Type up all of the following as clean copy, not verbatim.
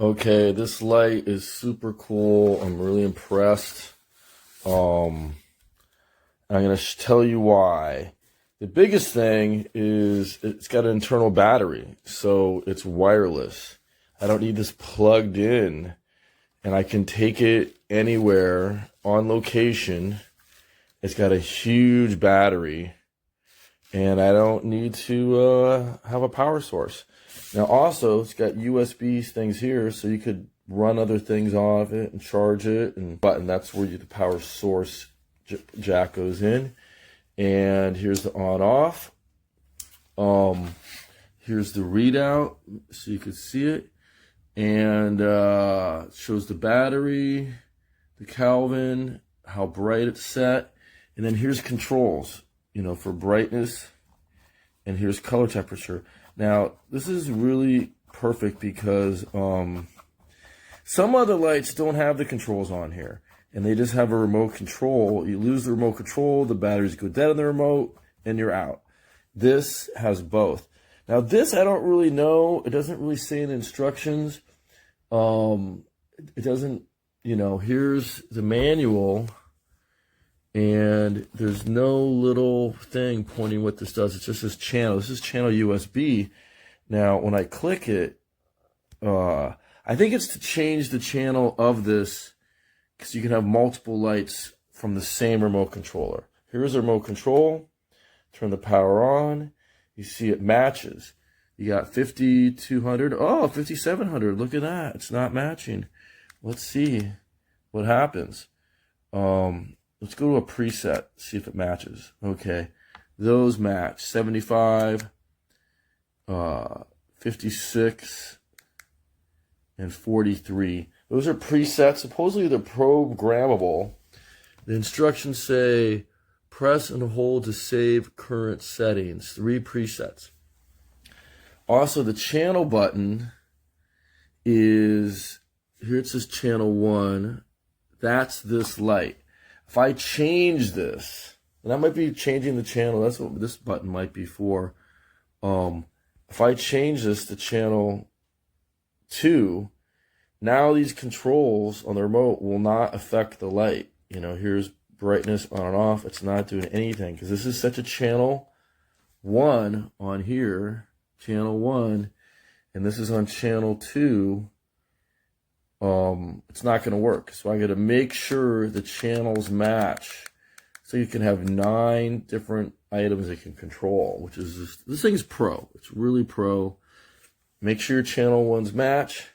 Okay, this light is super cool. I'm really impressed. I'm gonna tell you why. The biggest thing is it's got an internal battery, so it's wireless. I don't need this plugged in, and I can take it anywhere on location. It's got a huge battery, and I don't need to have a power source. Now also, it's got USB things here, so you could run other things off it and charge it. And button, that's where the power source jack goes in. And here's the on-off. Here's the readout, so you can see it. And it shows the battery, the Kelvin, how bright it's set. And then here's controls, for brightness. And here's color temperature. Now, this is really perfect because some other lights don't have the controls on here. And they just have a remote control. You lose the remote control, the batteries go dead on the remote, and you're out. This has both. Now, this I don't really know. It doesn't really say in the instructions. It doesn't, here's the manual. And there's no little thing pointing what this does. It's just this channel. This is channel USB. Now, when I click it, I think it's to change the channel of this, because you can have multiple lights from the same remote controller. Here's the remote control. Turn the power on. You see it matches. You got 5200. Oh, 5700. Look at that. It's not matching. Let's see what happens. Let's go to a preset, see if it matches. Okay, those match. 75, 56, and 43. Those are presets. Supposedly they're programmable. The instructions say, press and hold to save current settings. 3 presets. Also, the channel button is, here it says channel 1. That's this light. If I change this, and I might be changing the channel, that's what this button might be for. If I change this to channel 2, now these controls on the remote will not affect the light. Here's brightness on and off. It's not doing anything because this is such a channel 1 on here, channel 1, and this is on channel 2. It's not going to work. So I got to make sure the channels match. So you can have 9 different items it can control, which is just, this thing's pro. It's really pro. Make sure your channel 1s match.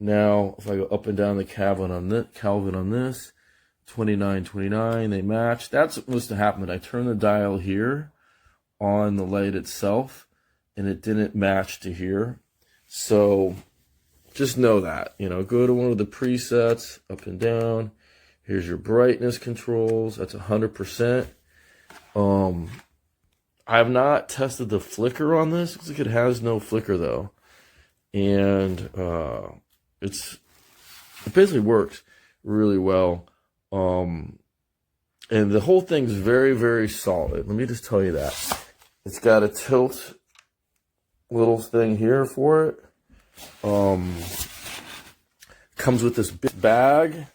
Now, if I go up and down the Kelvin on this, 29, 29, they match. That's what must have happened. I turned the dial here on the light itself, and it didn't match to here. So just know that, go to one of the presets, up and down. Here's your brightness controls. That's 100%. I have not tested the flicker on this. Looks like it has no flicker though. And it basically works really well. And the whole thing's very, very solid. Let me just tell you that. It's got a tilt little thing here for it. Comes with this big bag.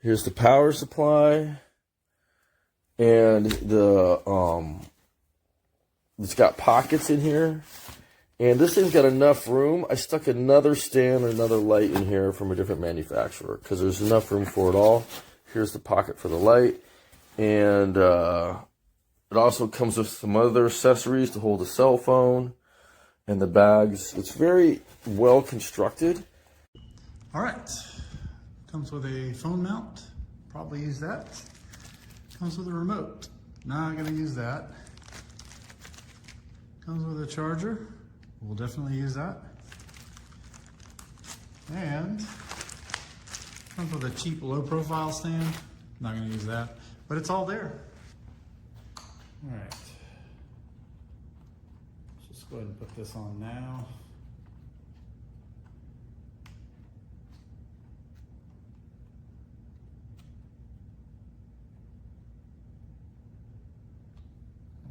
Here's the power supply, and it's got pockets in here, and this thing's got enough room. I stuck another stand or another light in here from a different manufacturer because there's enough room for it all. Here's the pocket for the light, and it also comes with some other accessories to hold a cell phone. And the bags, it's very well constructed. All right, comes with a phone mount, probably use that. Comes with a remote, not gonna use that. Comes with a charger, we'll definitely use that. And comes with a cheap low profile stand, not gonna use that, but it's all there. All right. Go ahead and put this on now.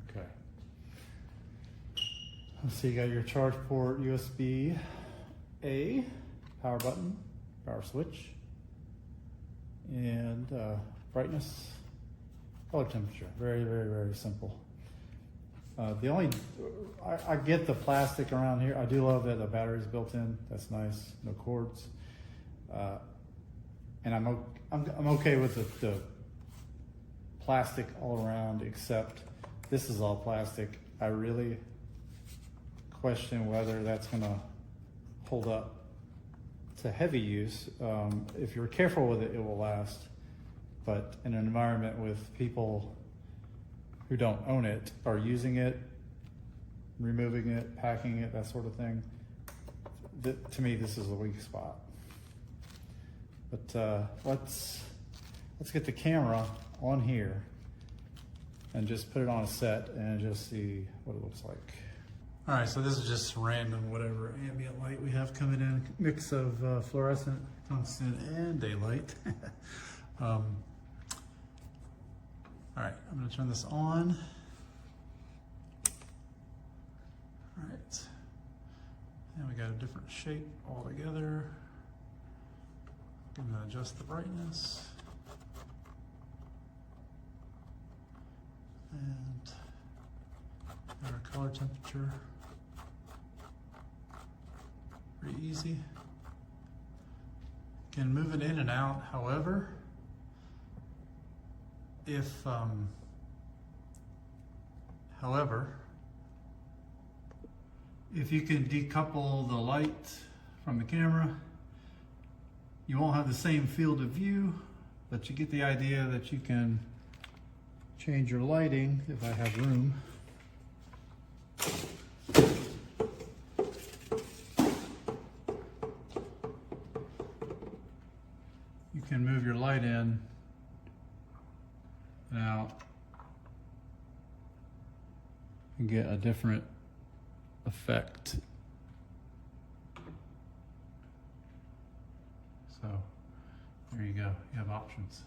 Okay. So you got your charge port USB A, power button, power switch, and brightness, color temperature. Very, very, very simple. I get the plastic around here. I do love that the battery's built in. That's nice. No cords. And I'm okay with the plastic all around, except this is all plastic. I really question whether that's gonna hold up to heavy use. If you're careful with it, it will last. But in an environment with people who don't own it are using it, removing it, packing it, that sort of thing, to me, this is a weak spot. But let's get the camera on here and just put it on a set and just see what it looks like. All right, so this is just random, whatever ambient light we have coming in, mix of fluorescent, tungsten, and daylight. All right, I'm gonna turn this on. All right, and we got a different shape altogether. I'm gonna adjust the brightness. And our color temperature. Pretty easy. Can move it in and out, however, if you can decouple the light from the camera, you won't have the same field of view, but you get the idea that you can change your lighting if I have room. You can move your light in and out and get a different effect. So there you go, you have options.